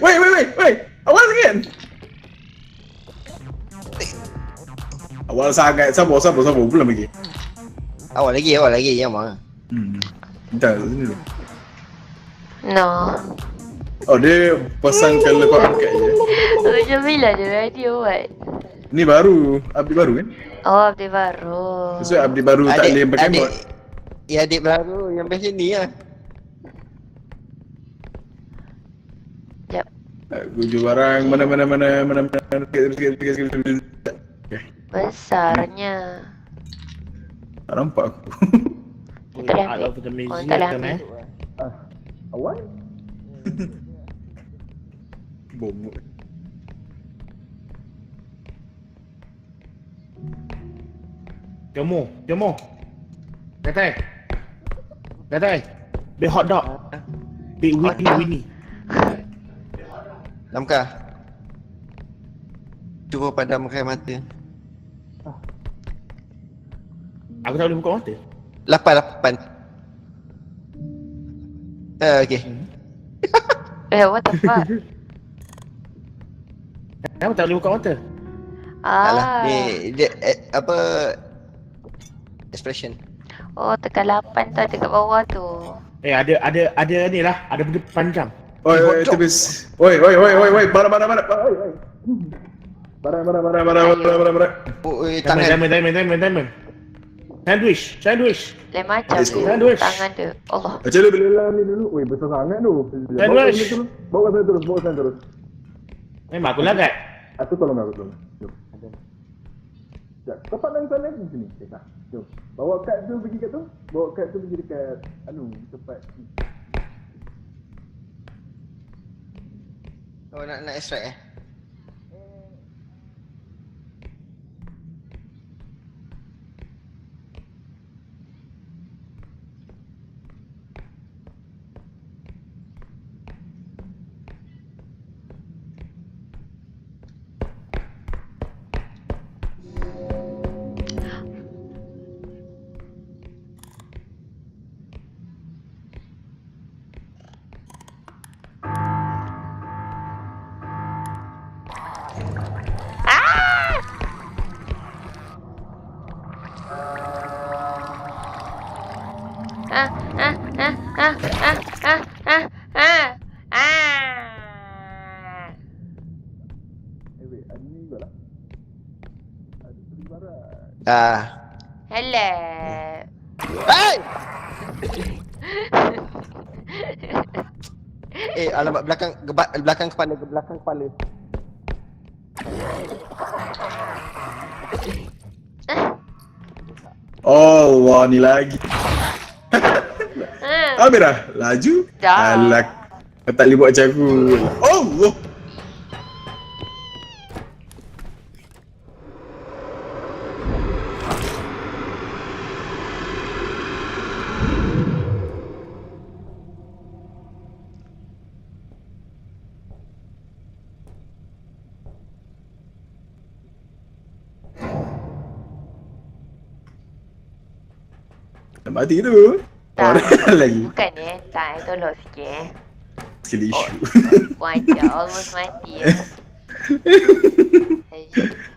Wait. Awal sikit. Awal sangat. Sabar. Belum lagi. Awal lagi. Yang mana? Bentar, sini dulu. No. Oh, dia pasang kalau kau angkat je. Macam bila je radio buat? Ni baru. Update baru kan? Oh, update baru. Maksud update baru tak boleh pakai mod. Ya, adik baru yang best ni lah. Sekejap. Aku jual barang mana. Sikit. Okay. Besarnya. Tak nampak aku. Tak boleh ambil. Oh, tak boleh ambil. Awal? Bomok. Jom. Gatai. Big hot dog. Big Winnie. Lamkah. Cuba padamkan mata. Aku tak boleh buka mata. 8. Okay. What the fuck? Kenapa tak boleh buka mata? Alah, dia apa expression. Oh, tekan 8 tu dekat bawah tu. Ada ni lah. Ada benda panjang. Oi, tepis. Oi. Barang. Oh, tangan. Diamond. Sandwich. Lain macam Sandwich. tangan dia. Allah. Macam mana boleh dalam ni dulu? Oi, besar sangat tu. Sandwich. Bawa sana terus. Memang aku lagat. Aku tolong. Jom. Sekejap, tepat dalam sana di sini. Jom. Bawa kad tu pergi kat tu. Bawa kad tu pergi dekat tempat. Oh, nak extract Hello. Hey! Alamak, belakang kepala. Oh, wah ni lagi. Amirah, laju. Dah. Alah, kau tak boleh buat macam aku. Oh. Dah mati tu. Tak. Lagi. Bukan tak. Tolong sikit Sekali isu. Wajah almost mati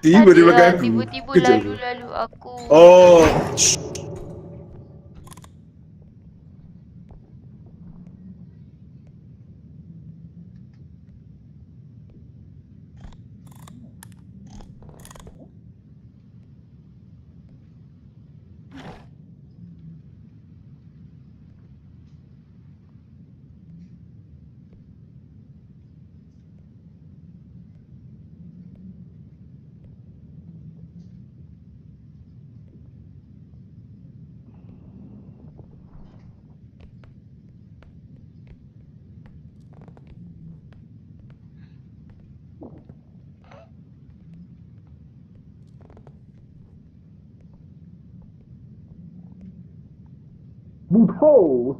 Tiba di belakang aku. Tiba-tiba Kejap. lalu aku. Oh. Buto.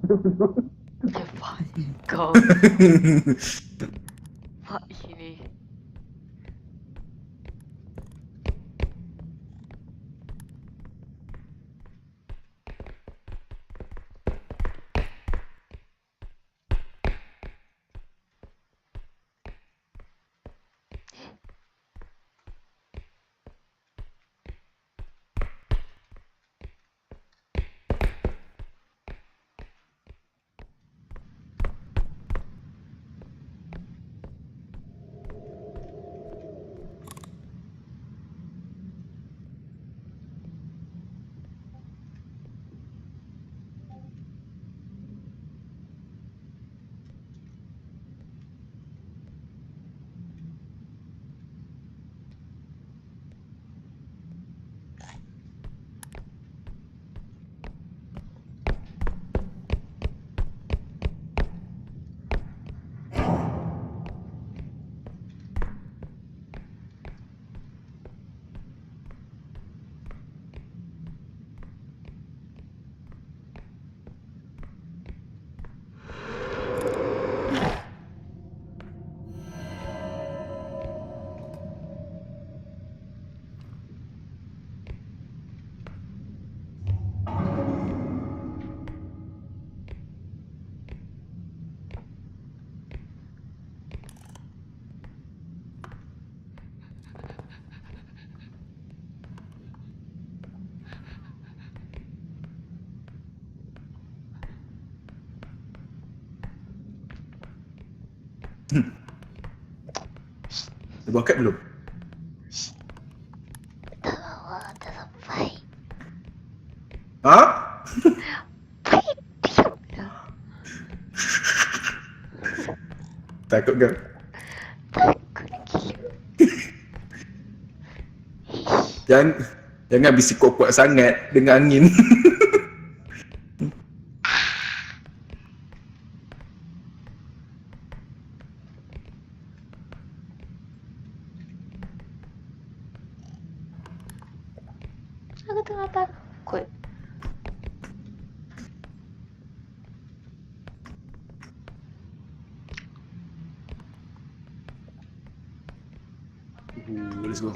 Kau Pak ini. Dah buat kad belum? Dah sampai. Ha? Takut ke? Takut gila. Jangan bisik kuat-kuat sangat dengan angin. Aku tengah takut. Let's go.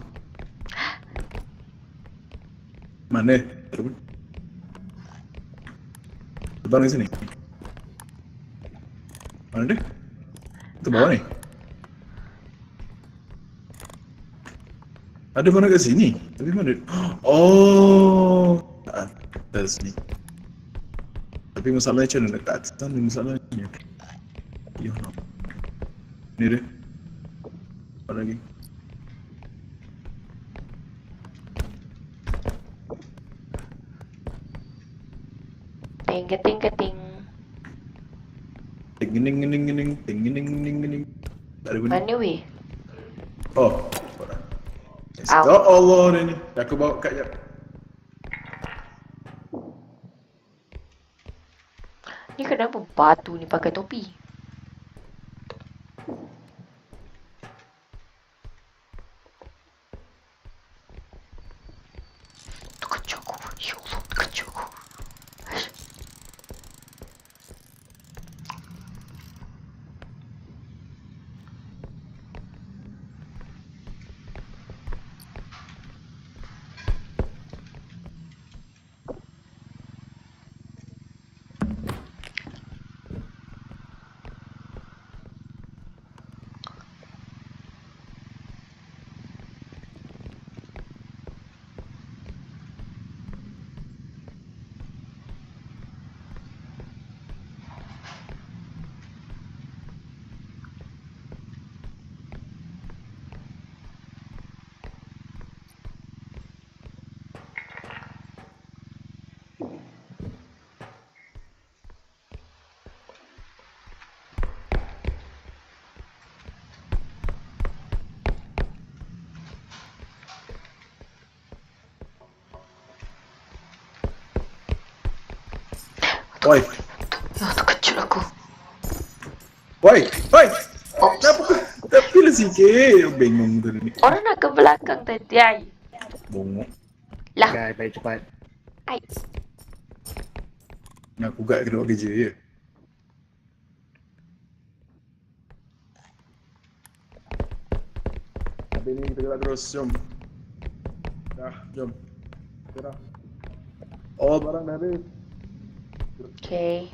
Mana? Terbang ke sini? Mana dia? Itu bawah ni? Ada mana kat sini? Tapi mana? Oh, atas ni. Tapi masalahnya macam mana kat atas ni masalahnya. Ya Allah. Ni dia. Apa lagi? Ting keting. Ting. Tak ada bunyi. Mana weh? Oh. Au. Ya Allah ni. Aku bawa kat jap. Ni kenapa batu ni pakai topi? Tu kecil aku. Ya Allah, kecil aku. Woi. Ya, tu kecil aku. Woi. Oh, Kenapa kau tak pilih sikit? Bingung tu ni. orang nak ke belakang tadi. Ai. Bongok. Lah, Guys, baik cepat. ai. Nak aku kat kena buat kerja je. Tapi ni kita gerak terus, jom. Dah, jom. Gerak. Oh, barang dah habis. Okay.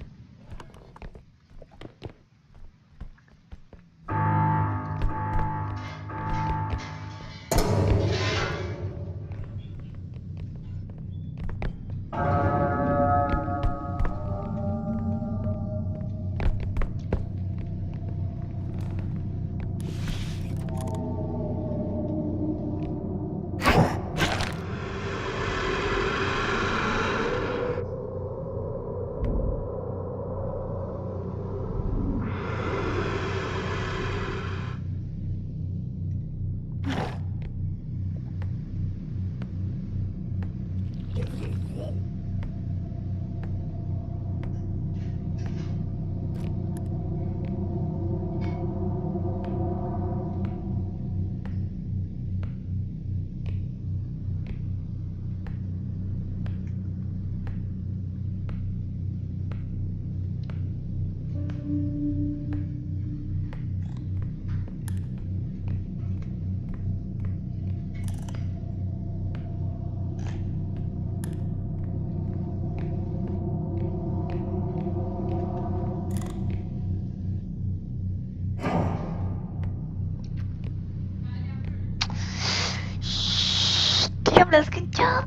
Diamlah sekejap.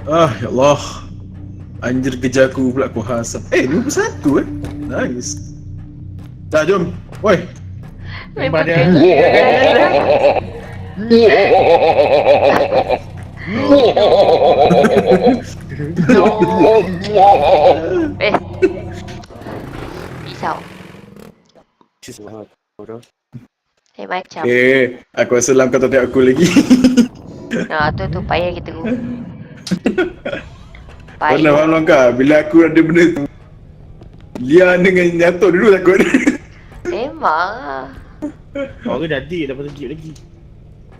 Ya Allah. Anjir kejar aku pula aku hasap. 21 Nice. Dah jom. Woi. Memang dia. Pisau. Macam. Aku rasa Lam kau tak tengok aku lagi. Nah, tu payah kita go. Pernah malam kau bila aku ada benda tu. Lia dengan nyatu dulu takut. Memang. Orang dah di dapat tunjuk lagi.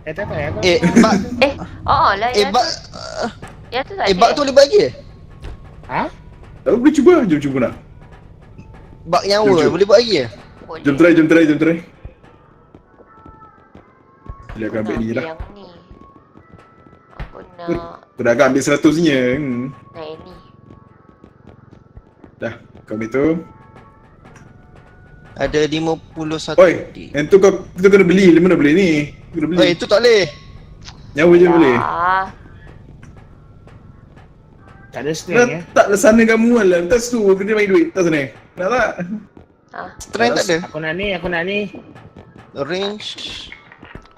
Tak. Bak. Lah Eh, yang bak. tu. Yang tu tak Bak tu boleh bagi ke? Ha? Tak boleh cuba. Jom cuba nak. Bak nyawa Jom. boleh buat lagi ke? boleh. Jom try. Bila aku ambil Nak ni lah. Yang ni. Aku nak Aku dah akan ambil 100-nya. nak yang ni. Dah, kau ambil tu. Ada 51. Oi, yang tu kau kita kena beli. Mana boleh ni? Kena beli. Oi, itu tak boleh. Nyawa je boleh. Tak ada snake Tak sana kamu lah. Tak suruh kena bagi duit. Tak sana. Nak tak? Strength tak ada. Aku nak ni. Range.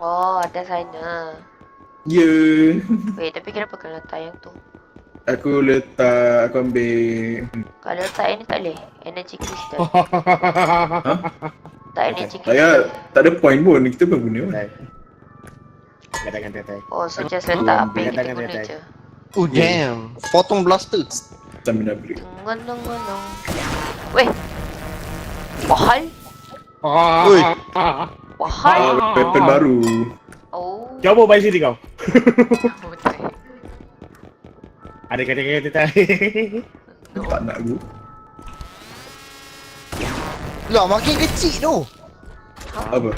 Oh, ada sana. Ya. Wait, tapi kenapa kau letak yang tu? Aku ambil. Kalau letak yang ni tak boleh. Energy crystal. Tak energy Tak payah, crystal. tak ada point pun. Kita pun guna pun. Kata. Oh, so just letak apa yang kita Katakan, guna katakan. je. Oh damn. Photon blaster. Stamina break. Ngonong. Weh. Mahal? Oi. Mahal? Weapon baru. Oh. Cuba balik sini kau. Betul. Ada kata-kata. Tak nak aku. Lah makin kecil tu. Apa?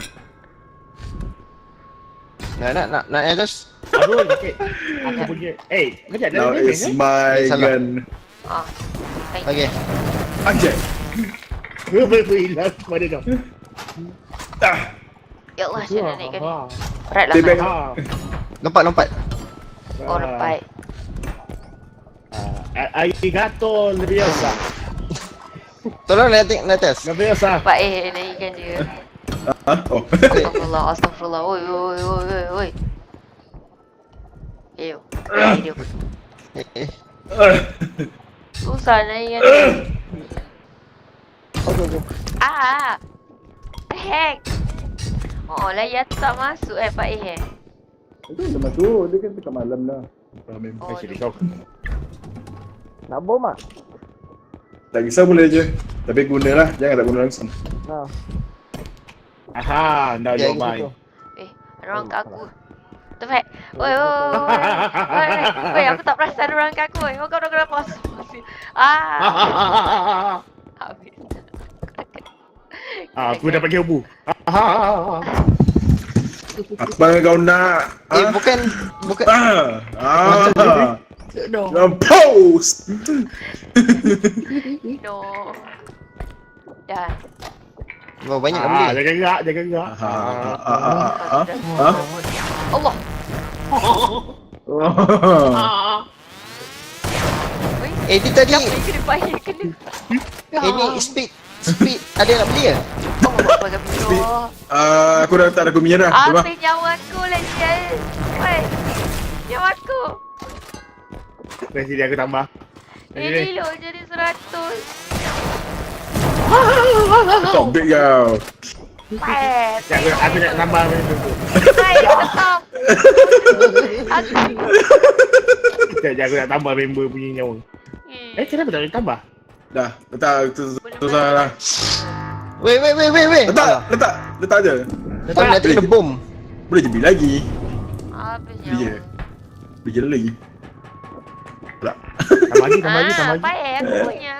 Nak atas. Aduh, sikit. Aku punya. Kejap dah Now damage it's my Salah. gun. Okey. Anjay. Hilang pada kau. Ya Allah, macam mana naikkan ni? Berat lah. Stay back. Lompat. Oh, lepas. Arigato Leviosa. Tolong naik atas. Leviosa. Lepas naikkan je. Oh. Astagfirullah. Oi. Eyo. Susah naikkan ni. The heck? Oh lah, ya tak masuk Pak Itu dah masuk. Dia kan dekat malam lah. Oh, Sini kau. Nak bom ah? Tak kisah boleh je. Tapi gunalah. Jangan tak guna langsung. Aha, dah Ya, jawab. gitu. ada orang kat aku. Tu Pak. Oi, aku tak perasan ada orang kat aku. Kau dah kenapa masuk? Habis. Aku dapat gebu. Apa kau nak? Bukan. Post. No. Dah. Oh, banyak nak beli. Jaga gerak. Allah. Dia tadi. Kena payah kena. Ini speed. Ada nak beli ke? Oh, apa gabung. Aku dah tak ada aku minyak dah. Coba. Apa nyawa aku lagi guys. Woi. Nyawa aku. Sini aku tambah. Ini lo jadi 100. Tobek kau. Aku nak tambah macam tu. Baik, stop. Sekejap aku nak tambah member punya nyawa. Kenapa tak boleh tambah? Dah, letak tu salah. Wait. Letak je. Letak nanti kena bom. Boleh je beli lagi. Habis Beli je. nyawa. Beli je lagi. Tak. Tambah lagi. Baik, aku punya.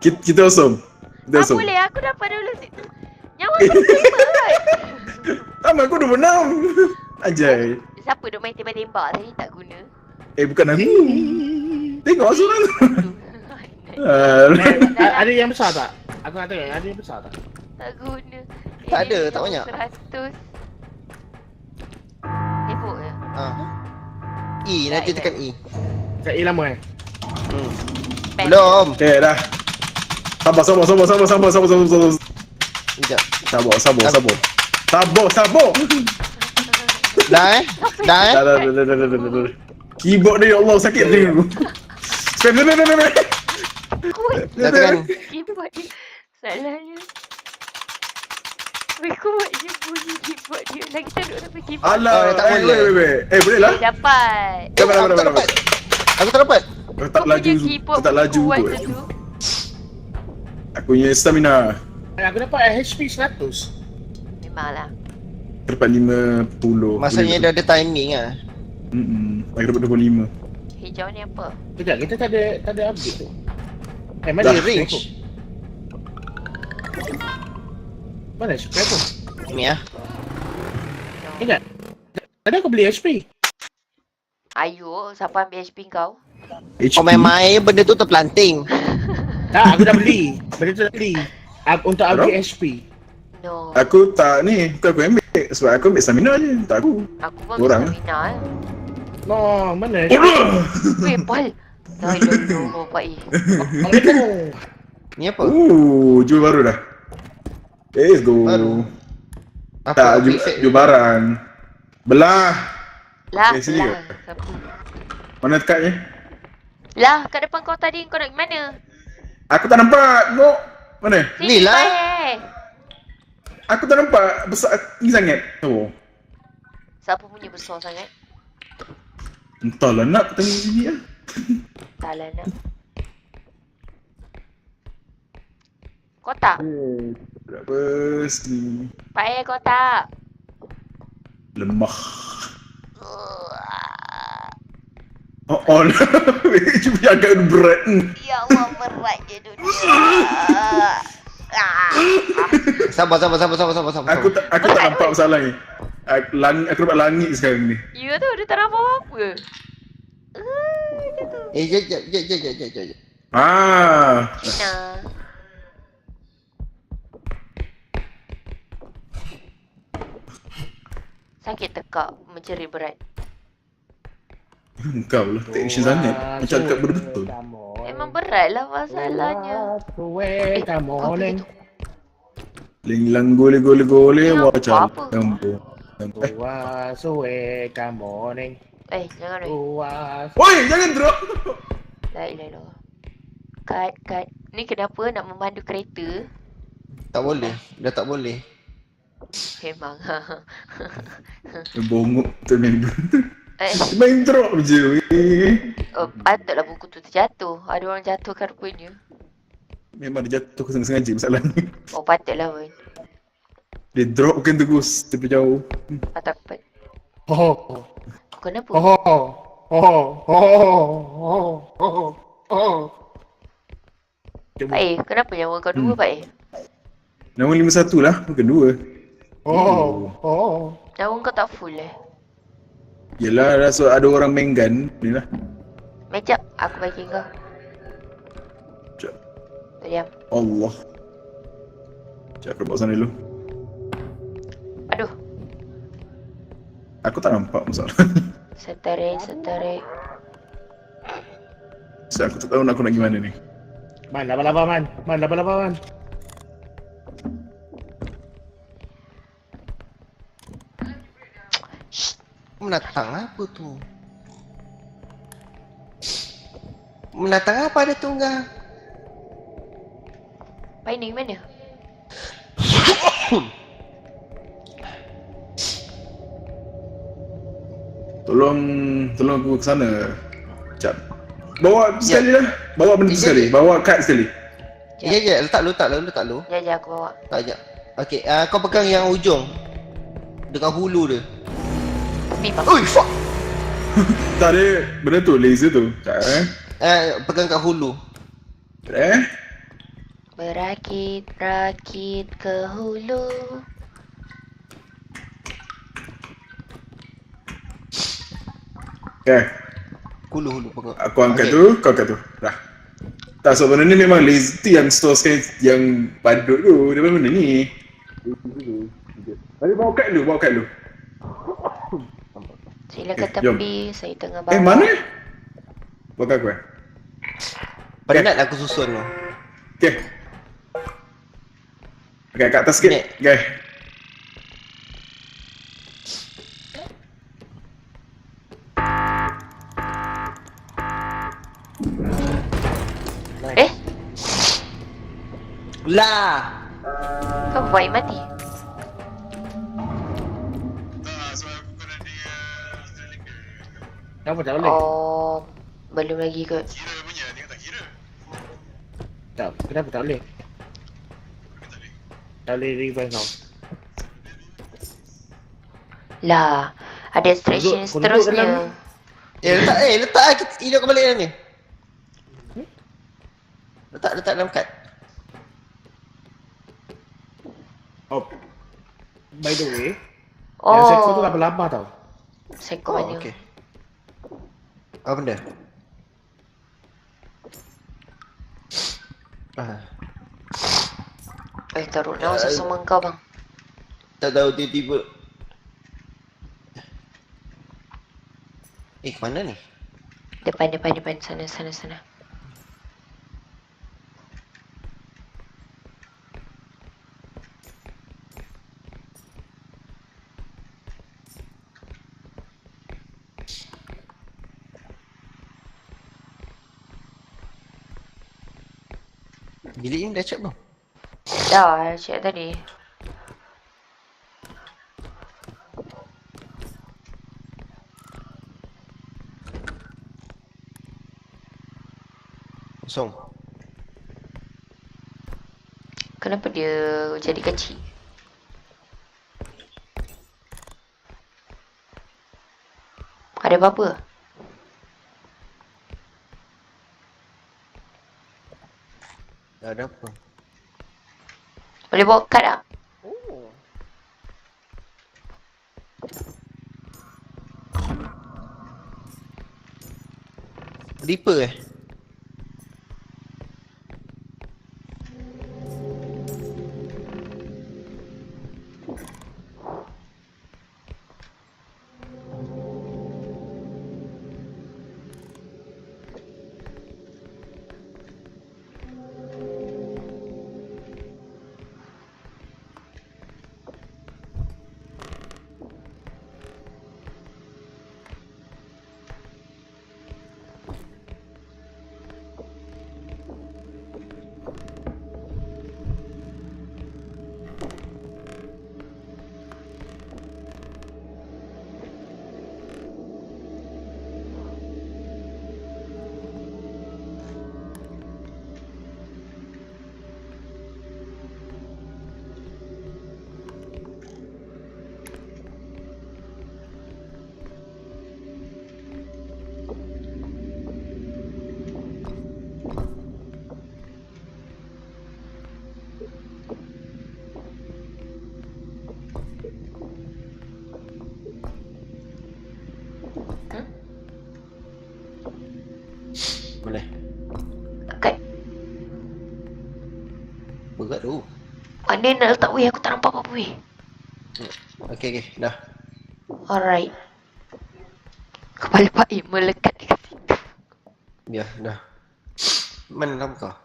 Kita awesome. Kita awesome. Boleh, aku dapat dulu. Nyawa aku tembak. Tambah aku 26. Anjay. Siapa duk main tembak-tembak tadi tak guna? Bukan aku. Tengok seorang. Ada yang besar tak? Aku nak tengok ada yang besar tak? Tak guna. Tak ada, tak banyak. 100. Sibuk je. E, nanti tekan E. Kat A lama kan? Belum. Okay, dah. Sabar. Sekejap. Sabar. Dah. Dah. Keyboard dia, ya Allah, sakit tu. Spam. Kuat. Dah tekan. Keyboard dia. Salahnya. Weh, kuat je bunyi keyboard dia. Lagi teruk sampai keyboard. Alah, Oh, tak boleh. weh. Boleh lah. Dapat. Dapat. Aku tak dapat. Aku tak laju. Keyboard Aku tak laju kuat kot. tu. Aku punya stamina. Aku dapat HP 100. Memanglah. Dapat 50. Maksudnya dia ada timing lah. Aku dapat 25. Hijau ni apa? Sekejap, kita tak ada update tu. Mana Dah. dia range? Mana HP aku? Ni lah. Ingat. Tadi aku beli HP. Ayo, siapa ambil HP kau? Kau main-main benda tu terpelanting. Tak, aku dah beli. Benda tu dah beli. Untuk upgrade HP. No. Aku tak ni, tu aku ambil. Sebab aku ambil stamina je, tak aku. Aku pun Orang. stamina eh. No, mana? Weh, Pal. Dah lho, Pak I. Ni apa? Jual baru dah. Let's go. Baru. Tak, jual barang. Belah. Lah, sini lah. ke? Siapa? Mana tekatnya? Lah, kat depan kau tadi kau nak ke mana? Aku tak nampak. Go. Mana? Ni lah. Baik. Aku tak nampak. Besar tinggi sangat. Oh. Siapa punya besar sangat? Entahlah nak aku tanya sini lah. Tak lah nak. Kau tak? Berapa sini? Pak kau tak? Lemah. Oh lah. Cuma agak berat. Ya Allah, berat je dunia. Sabar. Aku tak nampak masalah ni. Aku dapat langit sekarang ni. Ya tu, dia tak nampak apa-apa. Jap. Cina. Sakit tekak, menceri berat. Kau lah, tension sangat. Macam dekat betul-betul. Memang berat lah masalahnya. Come Kau on. pergi tu. Lang gole. Ni Wacam. apa? Lampu. Come on. Jangan weh. Oi, jangan drop. La ilah ilah. Kat. Ni kenapa nak memandu kereta? Tak boleh. Dah tak boleh. Memang. Bongok tu main. Main drop je. Patutlah buku tu terjatuh. Ada orang jatuhkan rupanya. Memang dia jatuh sengaja masalah ni. Oh, patutlah pun. Dia drop bukan terus daripada jauh. Takut. Oh. Kenapa? Pak kenapa nyawa kau dua, Pak Nama 51 lah, bukan 2. Nyawa kau tak full Yelah, rasa ada orang main gun. Ni lah. Macam aku bagi kau. Sekejap. Diam. Allah. Sekejap, aku bawa sana dulu. Aduh. Aku tak nampak masalah. Setarik. Sekejap, aku tak tahu nak aku nak gimana ni. Man, laba-laba man. Menatang apa tu? Menatang apa ada tunggang? Pak ni mana? Tolong aku ke sana. Sekejap. Bawa sekali lah. Bawa benda tu sekali. Bawa kad sekali. Ya, letak lu. Ya, aku bawa. Tak jap. Okey, kau pegang yang ujung. Dengan hulu dia. Memang. Oi, fuck. Tak ada benda tu, laser tu. Tak Pegang kat hulu. Berakit ke hulu. Hulu pegang. Aku angkat tu, kau angkat tu. Dah. Tak, so benda ni memang laser tu yang store sekali yang padut tu. Dia benda ni. Mari bawa kad dulu. Sila ke Jom. tepi, saya tengah bawa. Mana? Buat aku Penat aku susun tu. Okay. Okay, kat atas sikit. Ni. Okay. Eh? Lah. Kau buat air mati? Kenapa tak boleh? Oh, belum lagi kot. Tak, kenapa tak boleh? Tak boleh revive now. Lah, ada instruction Kau duduk dalam seterusnya. Letak kita hidupkan balik dalam ni. Letak dalam kad. Oh. By the way, yang Seko tu lama-lama tau. Seko mana? Okey. Apa benda? Taruh nama sesama kau bang. Tak tahu tiba-tiba. Ke mana ni? Depan. Sana. Bilik ni dah check belum? Dah, cek tadi. Kosong. Kenapa dia jadi kecil? Ada apa-apa? Dah ada apa? Boleh bawa kad tak? Reaper Boleh. Kad. Berat tu. Mana nak letak weh? Aku tak nampak apa-apa weh. Okey, dah. Alright. Kepala Pak Im melekat dekat situ. Ya, dah. Mana lampu kau?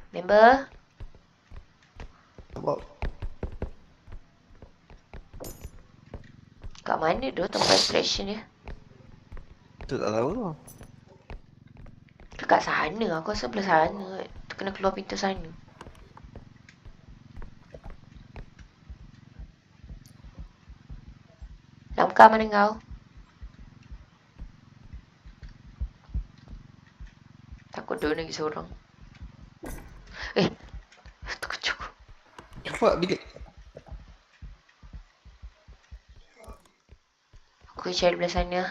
Member? Nampak? Kat mana tu tempat extraction dia? Tu tak tahu tu. Dekat sana. Aku rasa belah sana. Tu kena keluar pintu sana. Lamka mana kau? Takut dia lagi seorang. Terkejut. Nampak bilik? Aku cari belah sana.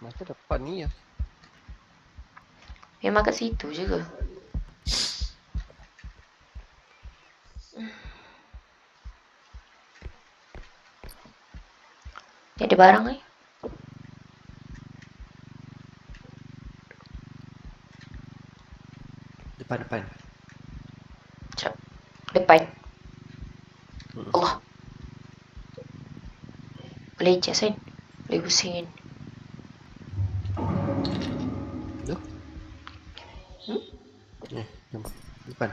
Masa dapat ni ya. Memang kat situ je ke? Ni ada barang ni. Depan. Sekejap. Depan. Allah. Boleh adjust kan? Boleh pusing kan? Tu. Jom. Depan.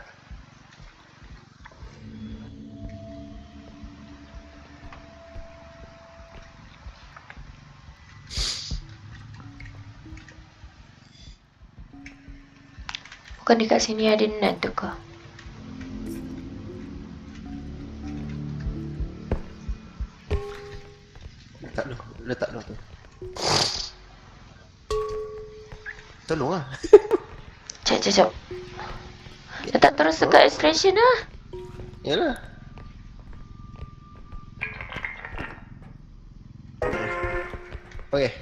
Bukan dekat sini ada nan tu ke? Letak dulu tu. Tolong lah. Jap. Letak terus dekat extraction lah. Yalah. Okay.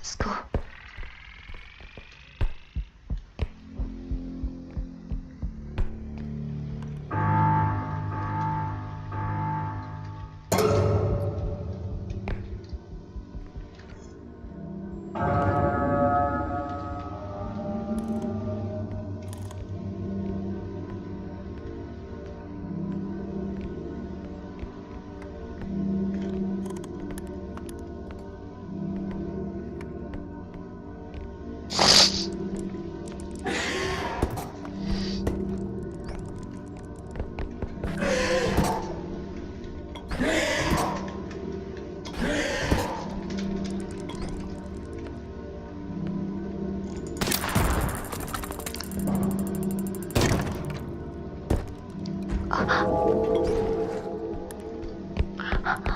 Let's go.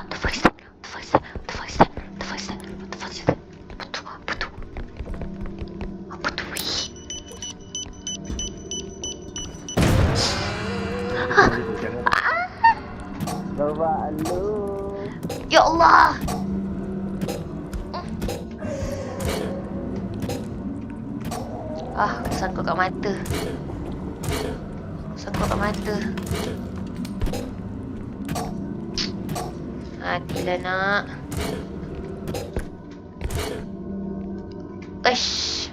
The fuck is that? Apa tu? Ya Allah. Sangkut kat mata. Matilah nak. Uish.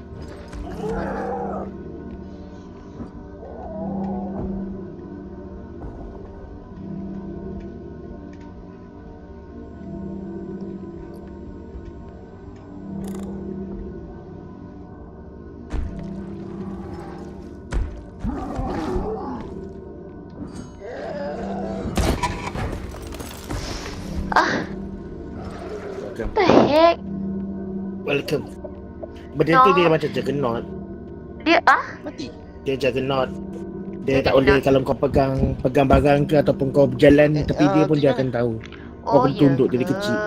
Welcome. The heck? Welcome. Benda tu No. dia macam juggernaut. Dia Mati. Dia juggernaut. Dia Dia tak boleh juggernaut. kalau kau pegang barang ke ataupun kau berjalan tepi dia pun dia tu akan tahu. Kau Oh pun ya tunduk ke? dia kecil.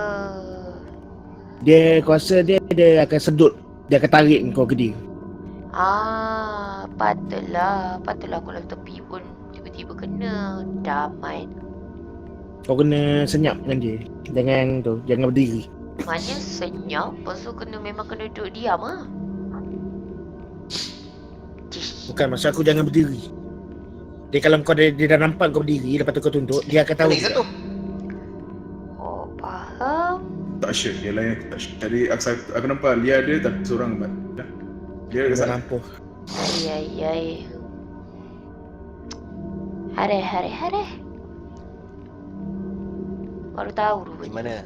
Dia kuasa dia akan sedut. Dia akan tarik kau ke dia. Patutlah aku lalu tepi pun tiba-tiba kena. Damai. Kau kena senyap dengan dia. Jangan berdiri. Maknanya senyap, lepas tu memang kena duduk diam lah. Bukan, maksud aku jangan berdiri. Dia kalau dia dah nampak kau berdiri, lepas tu kau tunduk, dia akan tahu. Lagi satu. Oh, faham. Tak sure, dia lain aku tak sure. Jadi aku nampak Lia dia tapi seorang mat. Dia dekat Dia sana. nampak. Ai. Hare. Baru tahu Di rupanya. mana?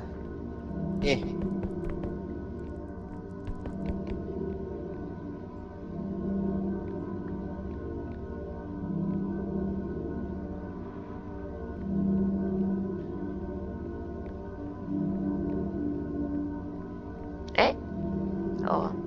Oh.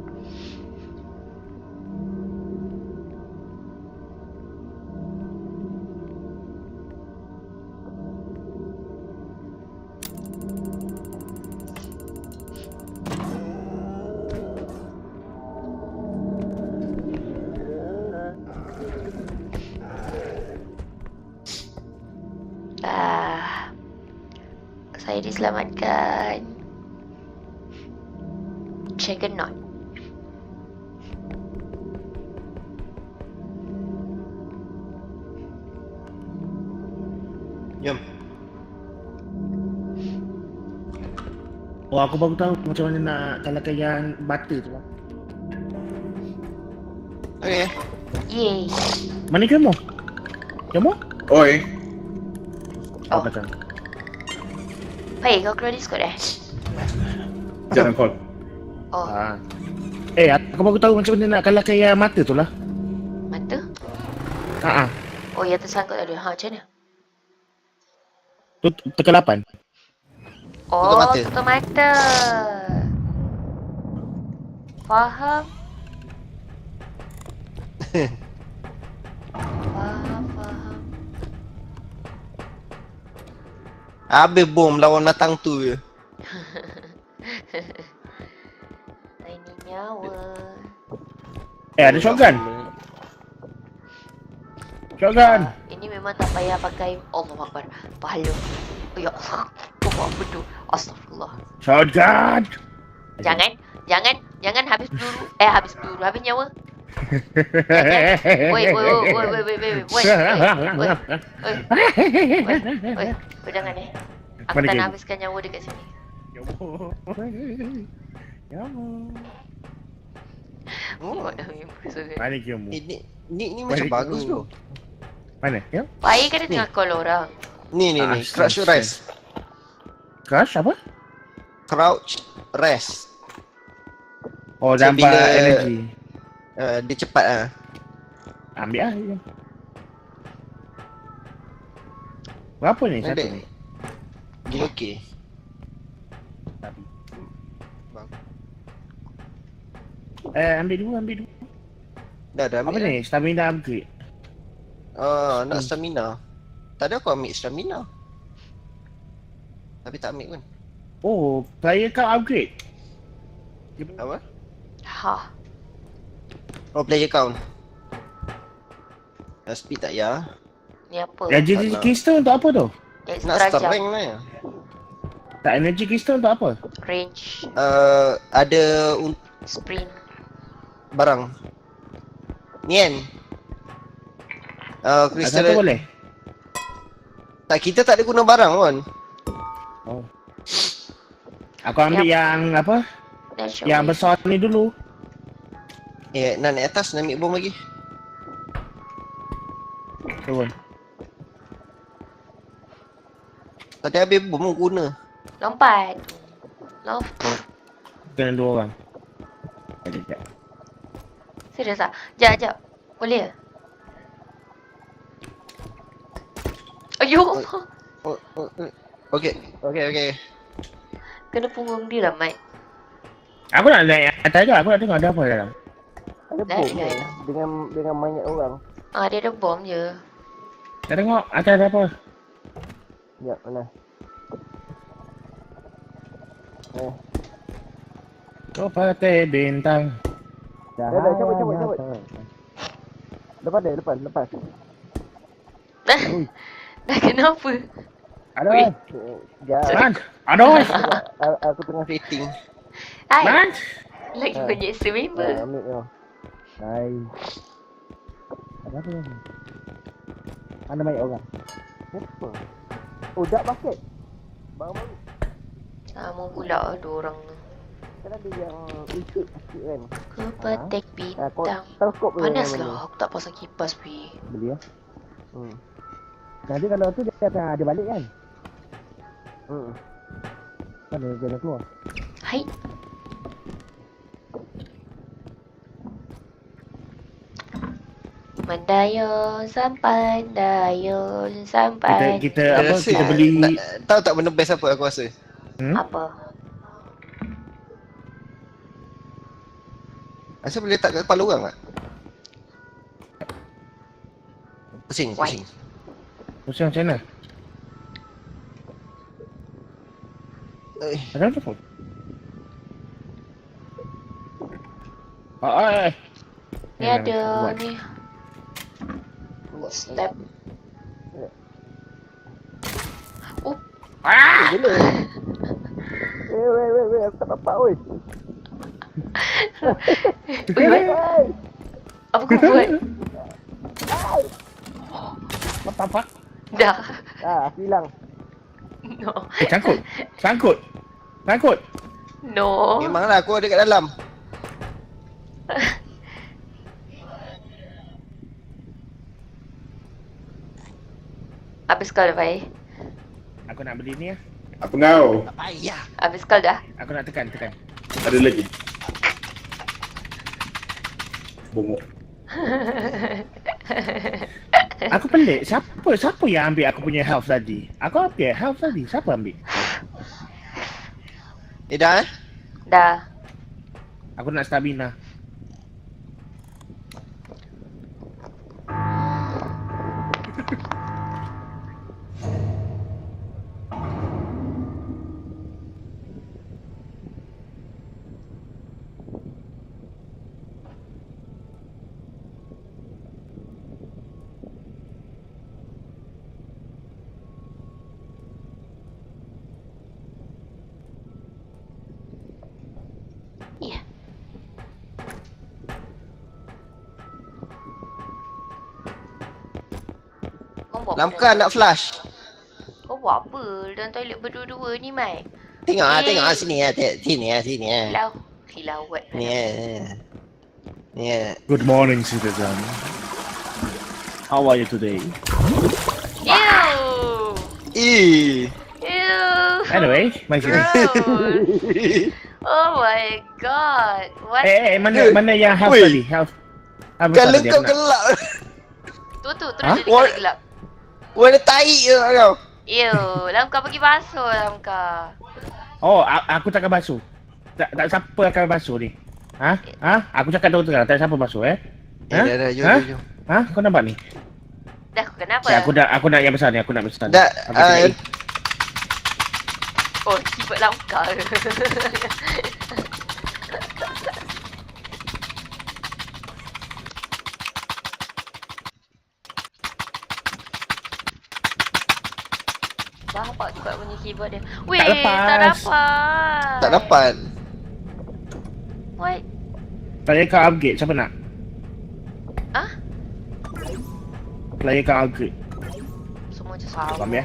Saya diselamatkan. Juggernaut. Jom. Oh, aku baru tahu macam mana nak kalahkan yang butter tu lah. Okay. Yeay. Mana kamu? Kamu? Oi, Oh. Belakang. Baik, kau keluar Discord Jangan call. Oh, Aku baru tahu macam mana nak kalahkan yang mata tu lah. mata? Oh, yang tersangkut tadi. Macam mana? Tu tekan 8. Oh, mata. tutup mata. Faham? Faham. Habis bom lawan datang tu je. Ini nyawa. Ada shotgun. Shotgun. Ini memang tak payah pakai Allahuakbar. Pahala. Oh ya Allah. Oh apa tu? Astagfirullah. Shotgun. Jangan habis peluru. Habis peluru. Habis nyawa. Woi. Woi, jangan Aku Mana tak game? nak habiskan nyawa dekat sini. Oh, Mana kamu? ni macam bagus tu. Mana? Ya? Baik kan dia tengah call orang. Ni. Crouch rest. Crush apa? Crouch rest. Oh, So, nampak bila- energy. Dia cepat ah. Ambil lah. Ya. Berapa ni satu Ada. ni? Dia okey. Tapi. Bagus. Ambil dua. Dah Apa ambil. ni? Stamina upgrade. Nak stamina. Tadi aku ambil stamina. Tapi tak ambil pun. Oh, player kau upgrade. Apa? Ha. Oh, player count. Speed tak ya. Ni apa? Energy tak nak. crystal untuk apa tu? Nak Extra start jam. rank lah ya. Tak, energy crystal untuk apa? Range. Ada Sprint. barang. Nien. Satu Crystal boleh? tak, kita tak ada guna barang pun. Oh. Aku ambil yang apa? Dash Yang away. besar ni dulu. Nak naik atas, nak ambil bom lagi. Turun. Tadi habis bom guna. Lompat. Kena 2 orang. Sekejap. Serius tak? Sekejap. Boleh ke? Ayuh. Okey. Kena punggung dia lah, Mat. Aku nak naik atas je. Aku nak tengok ada apa dalam. Ada Dah, bom dah. dengan banyak orang. Dia ada bom je. Nak tengok atas ada apa. Ya, mana? Kau pakai bintang. Dah, cabut. Lepas. Dah kenapa? Ada. Ui. Man. Ada. Aku tengah setting. Hai. Man. Lagi menyeksa member. Ambil tau. Nice. Ada apa ni? Mana banyak orang? Siapa? Oh, dak basket. Baru-baru. Sama pula 2 orang tu. Kan ada yang ikut basket kan. Ku petik bintang. Teleskop Panas lah. Aku tak pasang kipas pi. Beli ya. Nanti kalau tu dia akan ada balik kan? Mana dia dah keluar? Hai. Mendayu sampai, dayun sampai. Kita apa? Kita beli Tahu tak benda best apa aku rasa? Apa? Rasa boleh letak kat kepala orang tak? Pusing. pusing macam mana? Ada apa pun? Ni ada ni. Step. Gila. Weh, aku tak dapat weh. Apa kau buat? Apa? Dah. Aku hilang. No. Sangkut. No. Memanglah aku ada kat dalam. Habis kau dah baik. Aku nak beli ni lah. Apa kau? Tak payah. Habis kau dah? Aku nak tekan. Ada lagi? Bongok. Aku pelik. Siapa yang ambil aku punya health tadi? Aku ambil health tadi. Siapa ambil? Dah eh? Dah. Aku nak stamina. Ya. Kau buat apa? Lamkan nak flash. Kau buat apa dalam toilet berdua-dua ni, Mai? Tengok sini sini Hilau buat. Ni. Good morning, citizen. How are you today? Ew! Eh. Ew! Anyway, mai sini. Gross. Oh my god. What? Mana yang health Weh. tadi? Health. Apa Kalau tadi kau aku nak? gelap. Tu terus Ha? jadi kau gelap. Warna tai je kau. Ew, lam kau pergi basuh lam kau. Oh, aku takkan basuh. Tak siapa akan basuh ni. Ha? Aku cakap terus terang, tak siapa basuh Ha? Dah, Ha? jom. Ha? Kau nampak ni? Dah kenapa? Aku nak yang besar ni, aku nak besar. Dah, Aku cakap, Oh, keyboard lam kau. Bapak juga bunyi keyboard dia. Weh, lepas. tak dapat. Tak dapat. What? Player kau upgrade, siapa nak? Ah? Player kau upgrade. Semua macam sama. Faham ya?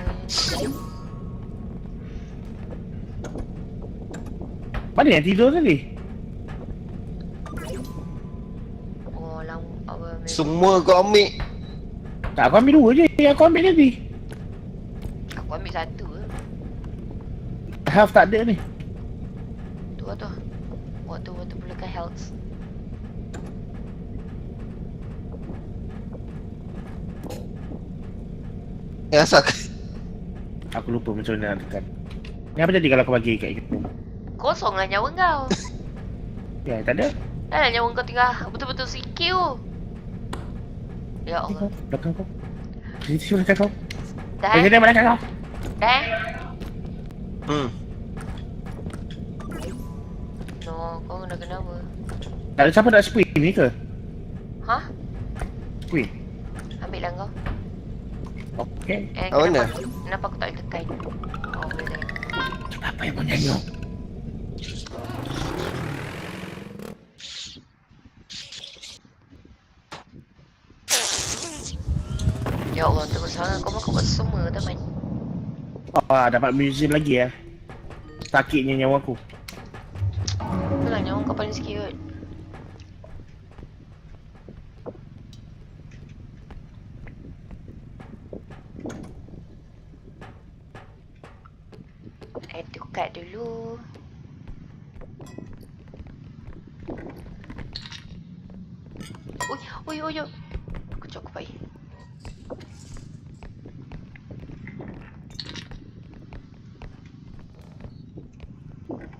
Mana yang tidur tadi? Oh, lam apa? Semua kau ambil. Tak, aku ambil 2 je yang aku ambil tadi. Aku ambil satu je. Health tak ada ni. Tu. Waktu perlukan health. Asal Aku lupa macam mana nak tekan. Ni apa jadi kalau aku bagi kat kita? Kosong lah nyawa kau. Ya, tak ada. Dah lah nyawa kau tinggal betul-betul sikit. Ya Allah. Belakang kau. Sini belakang kau. Dah? Sini belakang kau. Dah? No, kau kena kenapa? Tak ada siapa nak sprint ni ke? Hah? Sprint. Ambil lah kau. Okey. Kat mana? Kenapa aku tak boleh tekan? Oh, boleh tekan. Apa yang mau nyanyi? Ya Allah, terus sangat kau makan buat semua teman. Dapat museum lagi ya. Sakitnya nyawa aku. Itulah nyawa kau paling sikit kot. Tukar dulu. Oi. Aku cukup baik.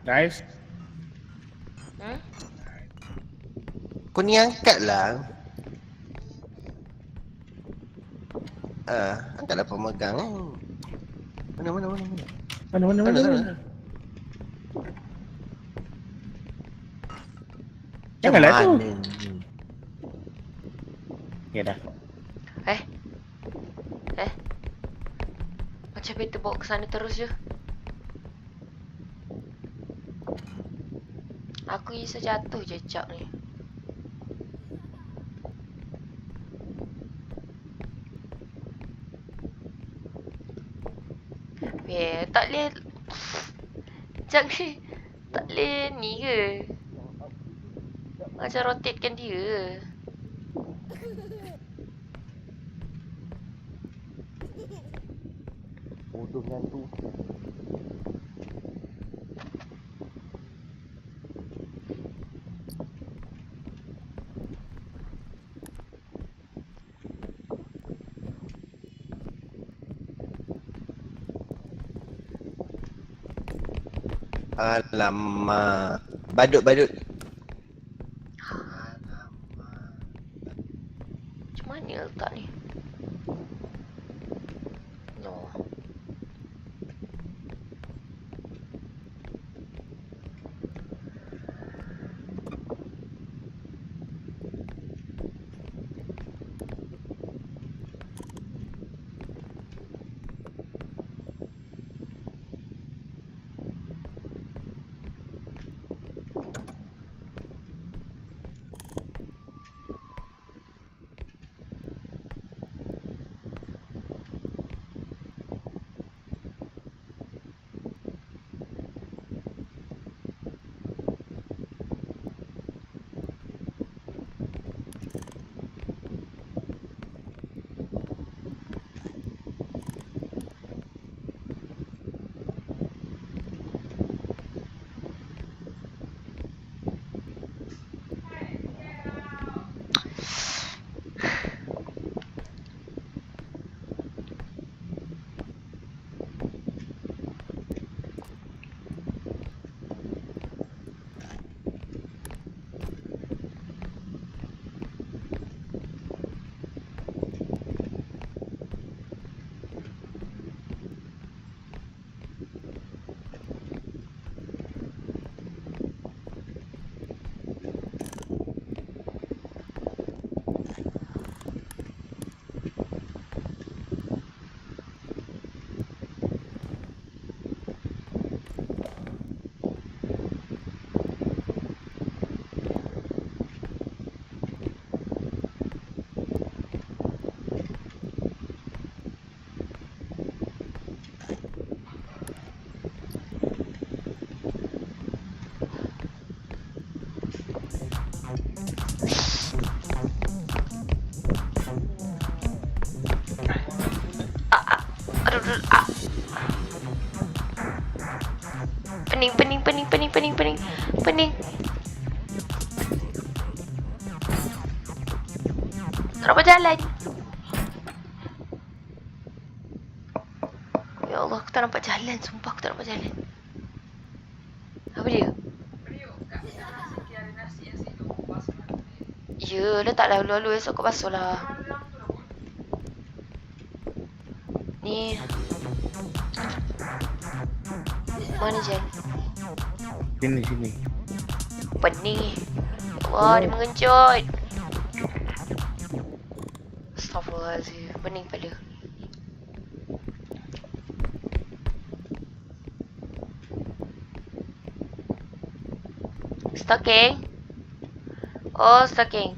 Guys, Kau ni angkat lah. Angkatlah pemegang kan. Mana. mana. Janganlah tu. Ya dah. Macam better bawa ke sana terus je. Aku isa jatuh je cak ni. Tak boleh. Cak ni tak boleh ni ke? Macam rotatekan dia. Bodoh dengan tu. Alamak. Badut. Macam mana letak ni? No. Pening. Tak dapat jalan. Ya Allah, aku tak nampak jalan. Sumpah aku tak nampak jalan. Apa dia? Ya, letak lalu-lalu esok kau basuh lah. Ni. Mana Jen? Sini. Pening. Ya Allah, dia mengencut. Astaghfirullahaladzim. Pening kepala. Stocking. Oh, stocking.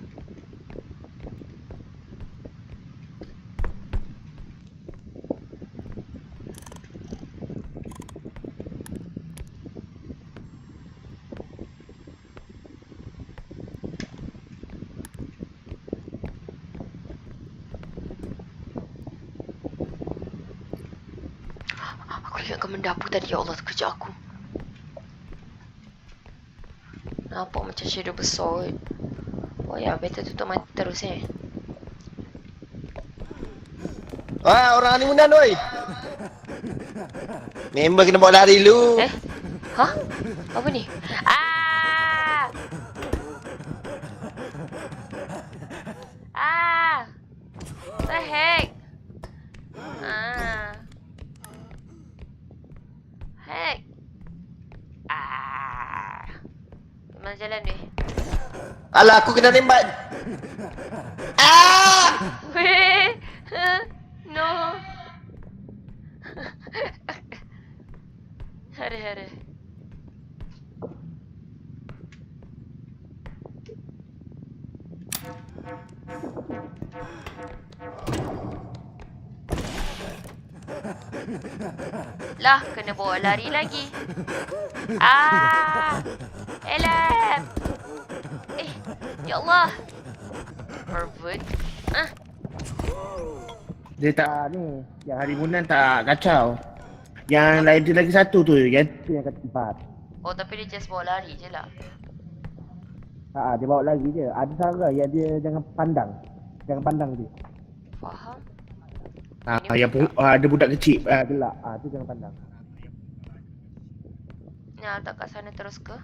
Aku ingatkan mendapu tadi. Ya Allah, terkejut aku. Nampak macam shadow besar. Oh ya, better tutup mata terus Wah, orang honeymoon oi. Member kena bawa lari lu. Hah? Apa ni? Ah! What the heck? Heck. Mana jalan ni? Alah, aku kena tembak. Weh. No. Hari. Lah, kena bawa lari lagi. Elap. Ya Allah. Pervert. Dia tak ni. Yang harimunan tak kacau. Yang lain dia lagi satu tu. Yang tu yang keempat. Oh, tapi dia just bawa lari je lah. Dia bawa lagi je. Ada cara yang dia jangan pandang. Jangan pandang dia. Faham? Ada budak kecil. Gelak. Tu jangan pandang. Nak tak kat sana terus ke?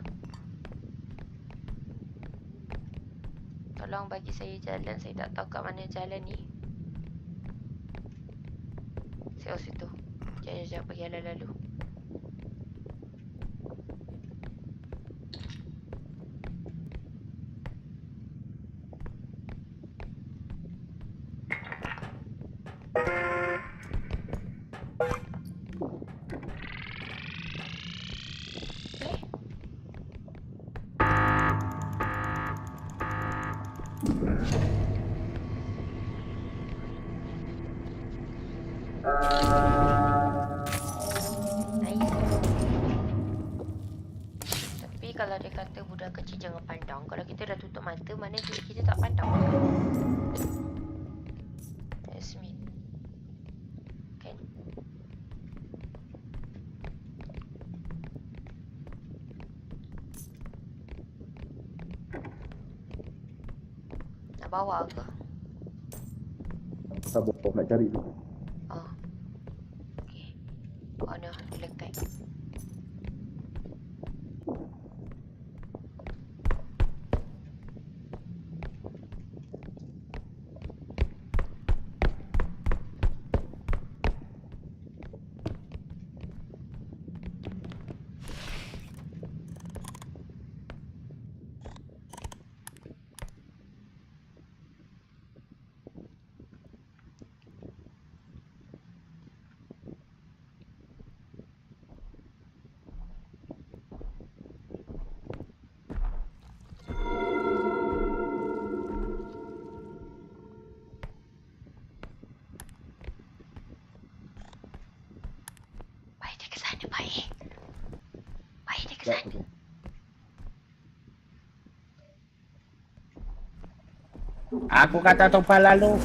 Tolong bagi saya jalan. Saya tak tahu kat mana jalan ni. Saya situ. Sekejap, pergi lalu-lalu. Tapi kalau dia kata budak kecil jangan pandang, kalau kita dah tutup mata, mana kita tak pandang. Yasmin. Kan? Nak bawa ke? Sabar, nak cari tu. Oh. Okay. Oh no, lekat. Baik dia ke sana, baik. Baik dia ke sana. Aku kata tumpah lalu.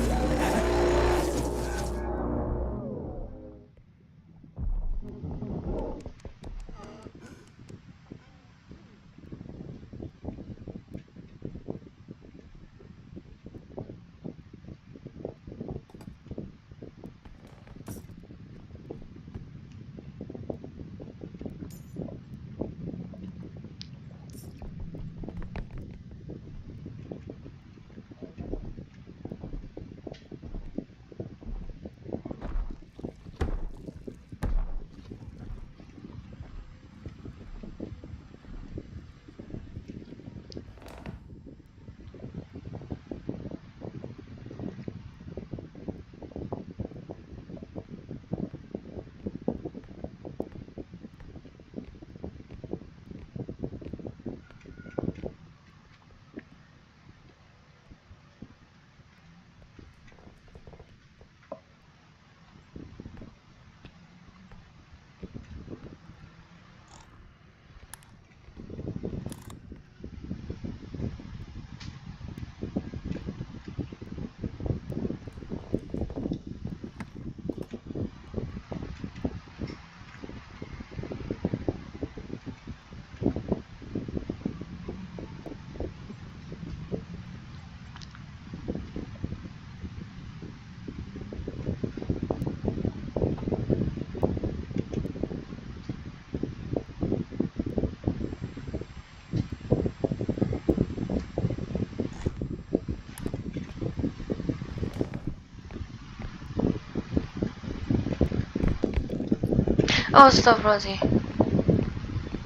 Oh, Astaghfirullahaladzim.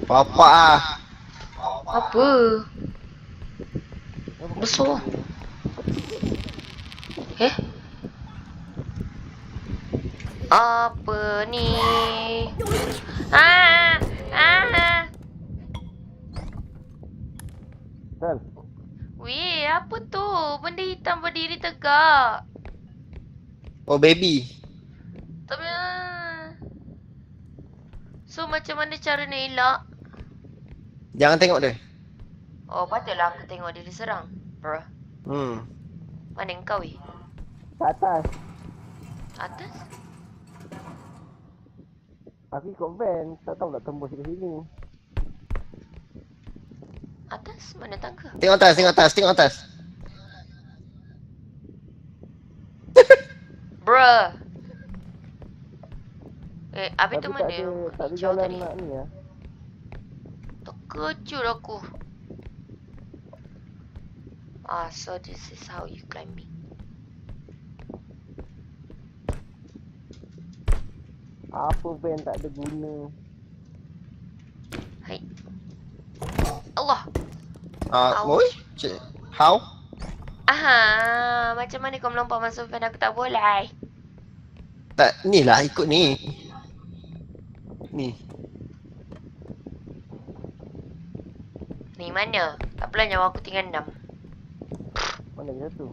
Bapak ah. Apa? Besar. Apa ni? Sal, Weh, apa tu? Benda hitam berdiri tegak. Oh baby. Tapi so macam mana cara nak elak? Jangan tengok dia. Oh, patutlah aku tengok dia diserang. Bruh. Hmm. Mana engkau weh? Kat atas. Atas? Aku ikut van, tak tahu nak tembus ke sini. Atas? Mana tangga? Tengok atas, tengok atas, tengok atas. Bruh. Habis tu Tapi mana tak yang ada, tak ada hijau jalan tadi? nak ni lah. Terkejut aku. So this is how you climbing. Apa van tak ada guna. Hai. Allah. Boy? How? Macam mana kau melompat masuk van aku tak boleh? Tak, ni lah ikut ni. Ni. Ni mana? Tak apalah nyawa aku tinggal 6. Mana lagi satu?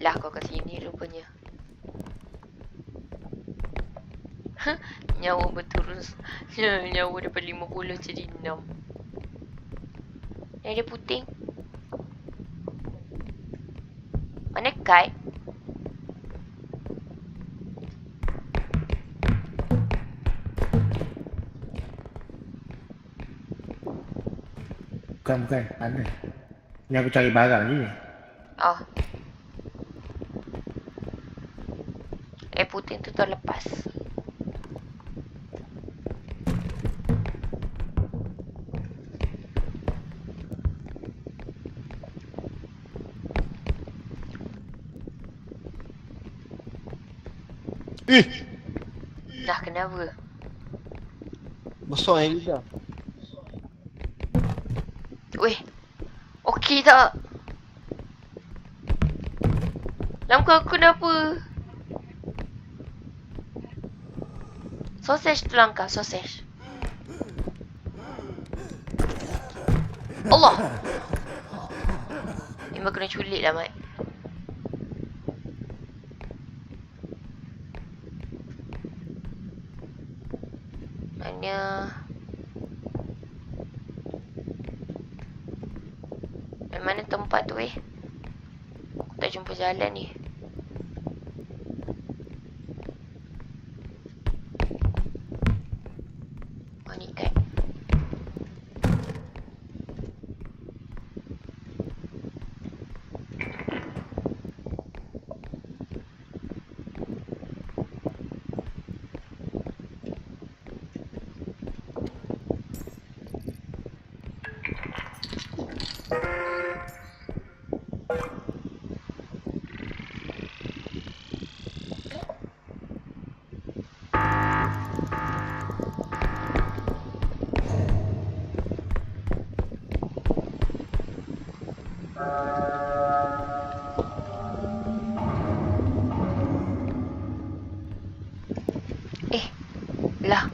Lah kau kat sini rupanya. Nyawa berturun. Nyawa daripada 50 jadi 6. Ni ada puting. Mana kite? Bukan. Mana? Ni aku cari barang ni. Oh. Puting tu terlepas. Dah kenapa? Besar ni. Dah. Weh. Okey tak? Lampu aku kenapa? Sausage tu langkah, sausage. Allah! Memang kena culik lah, Mat. Mana tempat tu Aku tak jumpa jalan ni. Oh ni kan. Lah.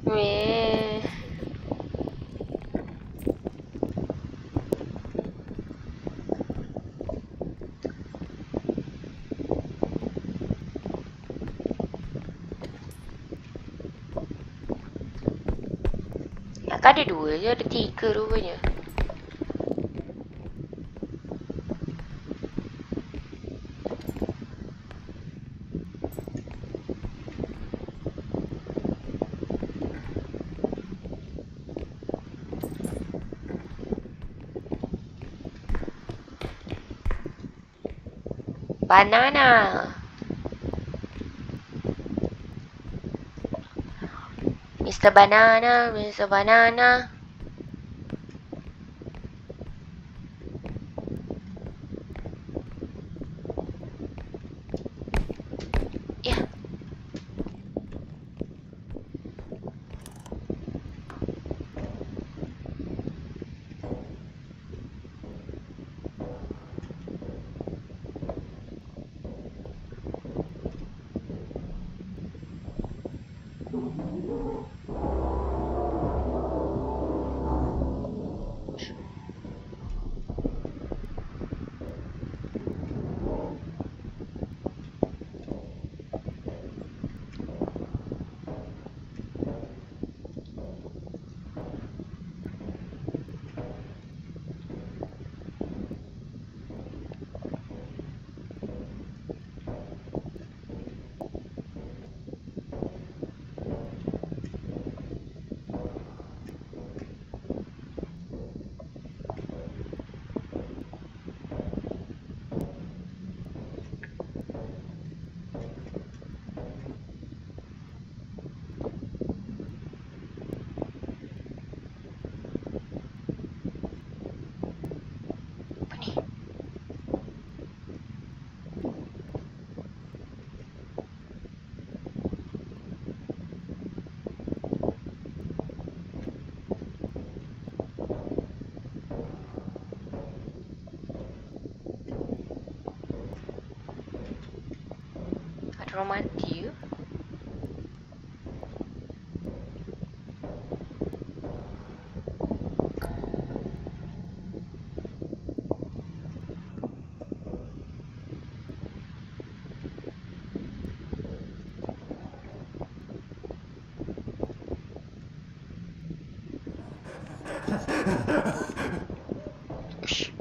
Weh. Kan ada 2 je, ada 3 rupanya. Banana. Mr. Banana, Mr. Banana. Ya. Orang mati ke? Ush.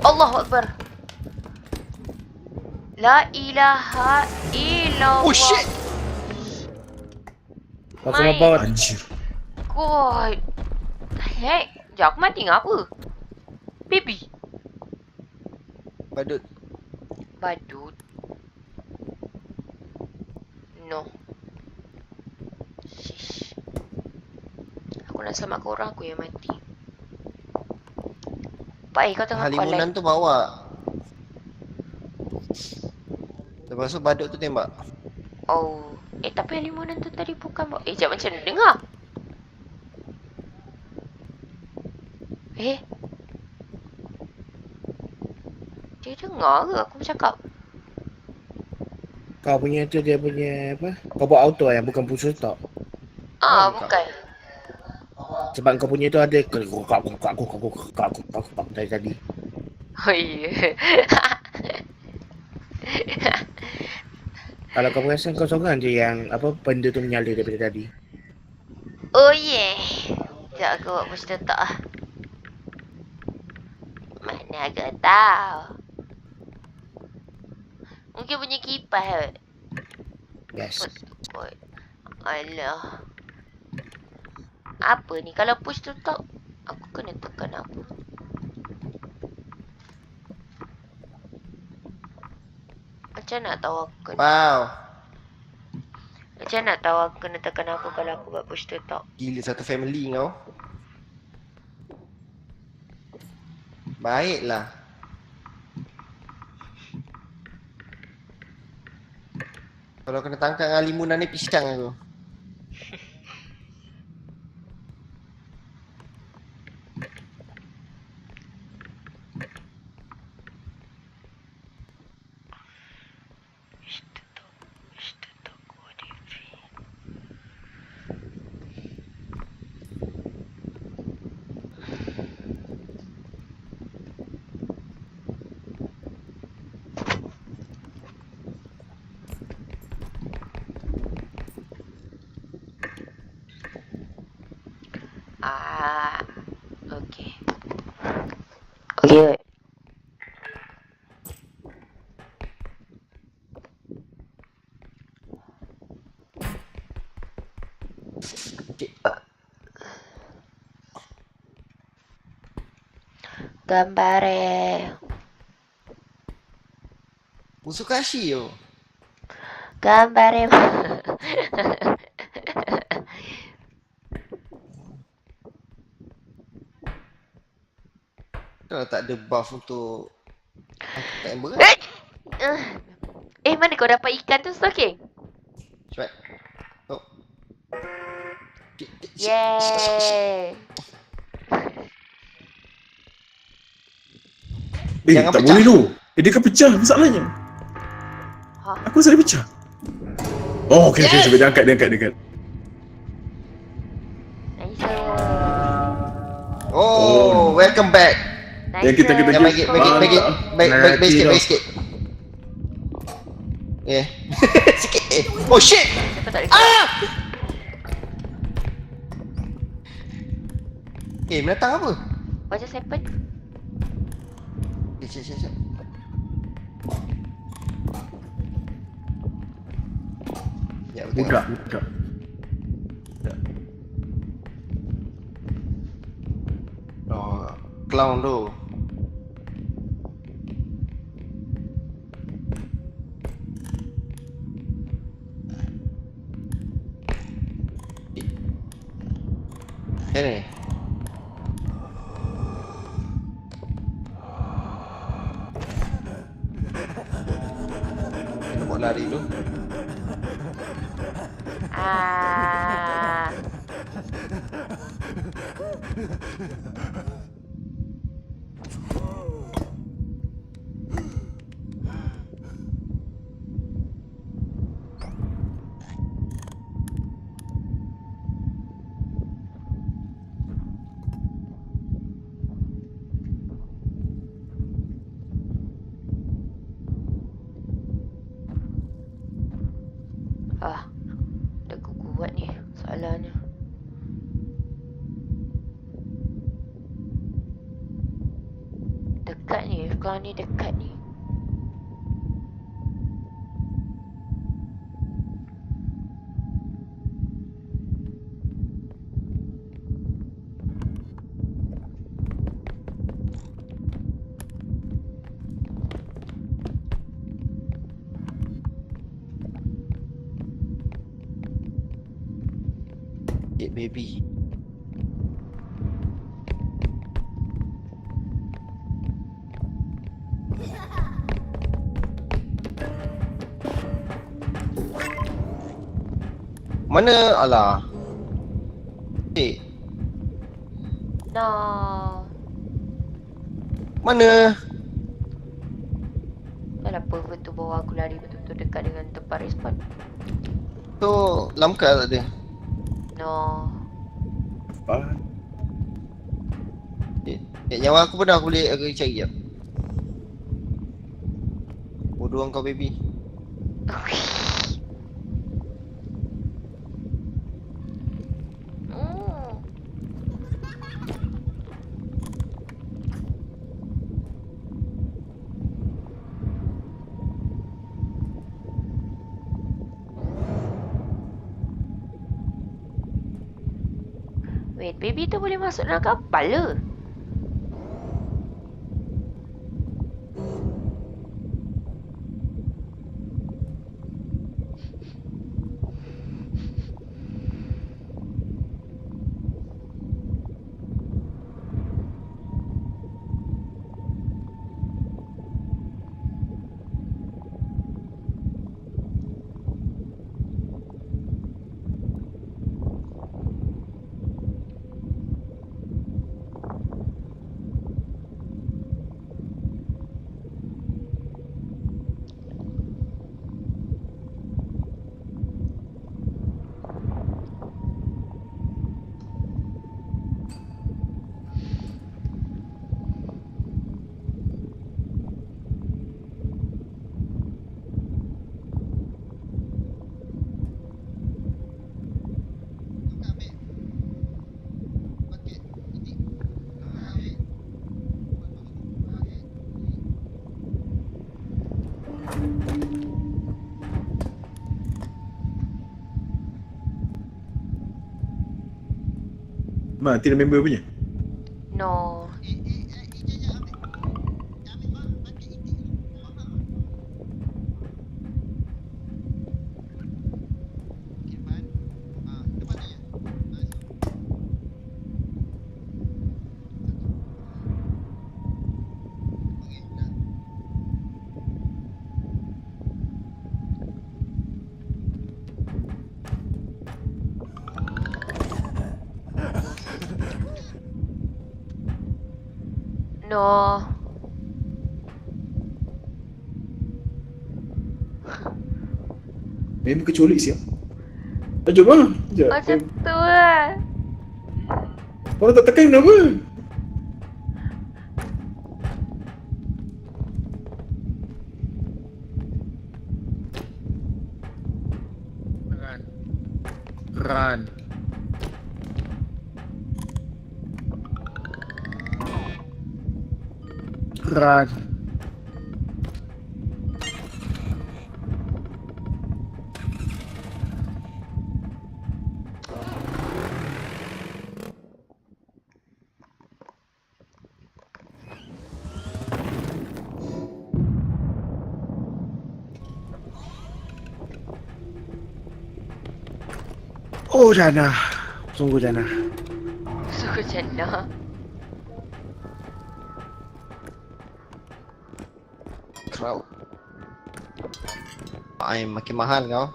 Allahu Akbar. La ilaha illallah. Oh shit! Kau kena bawa Anjir. God. The heck? Sekejap, aku mati dengan apa? Baby. Badut. Badut. No. Shish. Aku nak selamatkan orang aku yang mati. Baik, kau tengah call Halimunan line. tu bawa. Lepas tu badut tu tembak. Oh. Tapi halimunan tu tadi bukan... Sekejap, macam mana dengar? Dia dengar ke aku bercakap? kau punya tu dia punya apa? Kau buat auto yang bukan push stop. Bukan. Sebab kau punya tu ada dari tadi. Oh iya. Kalau kau perasan kau seorang je yang apa benda tu menyala daripada tadi. Oh yeah. Sekejap aku buat push letak lah. Mana aku tahu. Mungkin punya kipas kot. Yes. Kot. Alah. Apa ni? Kalau push letak, aku kena tekan apa? Macam nak tahu aku kena... Wow. Macam nak tahu aku kena tekan apa kalau aku buat push to talk? Gila satu family kau. Baiklah. Kalau kena tangkap dengan limunan ni pisang aku. Okay. Okay. Gambare. Musuh Kashi yo. Gambare. Kalau tak ada buff untuk tak ember Eh! Mana kau dapat ikan tu, Stoking? Cepat. Oh. Yeay. Jangan Tak pecah. boleh tu. Dia kan pecah masalahnya. Ha? Aku rasa dia pecah. Oh, okey, Yes. sebab dia angkat. Nice. Oh, welcome back. Nice. Yang kita Yang bagi baik sikit. Yeah. Sikit. Oh shit. Cepat tak boleh. Ah! Menatang apa? What just happened? Siap. Ya, betul. Budak. Oh, clown tu. Ini. Kena buat lari tu. Ah. Ah, dah kuat ni soalannya. Dekat ni, kau ni dekat ni. Cik baby. Mana? Alah. Cik, No. mana? Dah lah pervert tu bawa aku lari betul-betul dekat dengan tempat respawn. Tu lamkat tak dia? No. Apa? Cik, nyawa aku pernah aku boleh cari jap. Bodoh kau baby. Hmm. Wait, baby tu boleh masuk dalam kapal ke? Mana tidak member punya? No. No. Member kecuali siap. Jom lah. Macam tu lah. Orang tak tekan kenapa? Run. Run. Oh Jana, sungguh Jana. Suka jannah. Crowd. Main makin mahal kau.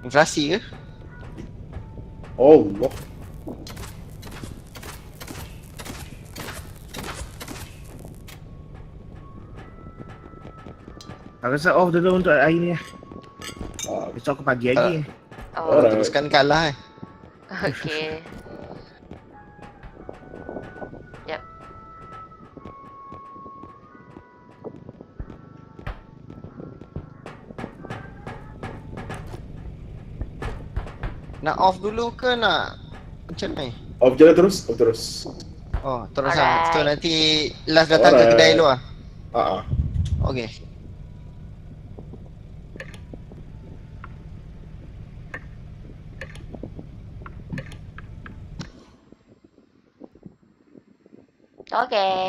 Inflasi ke? Allah. Aku rasa off dulu untuk hari ni lah. Ah, Besok aku pagi lagi. Oh, Alright. Teruskan kalah okay. Yep. Nak off dulu ke nak macam ni? off jalan terus, off terus. Oh, terus Alright. So nanti last datang ke Alright. kedai lu lah. Ah, ah. Okay. Okay.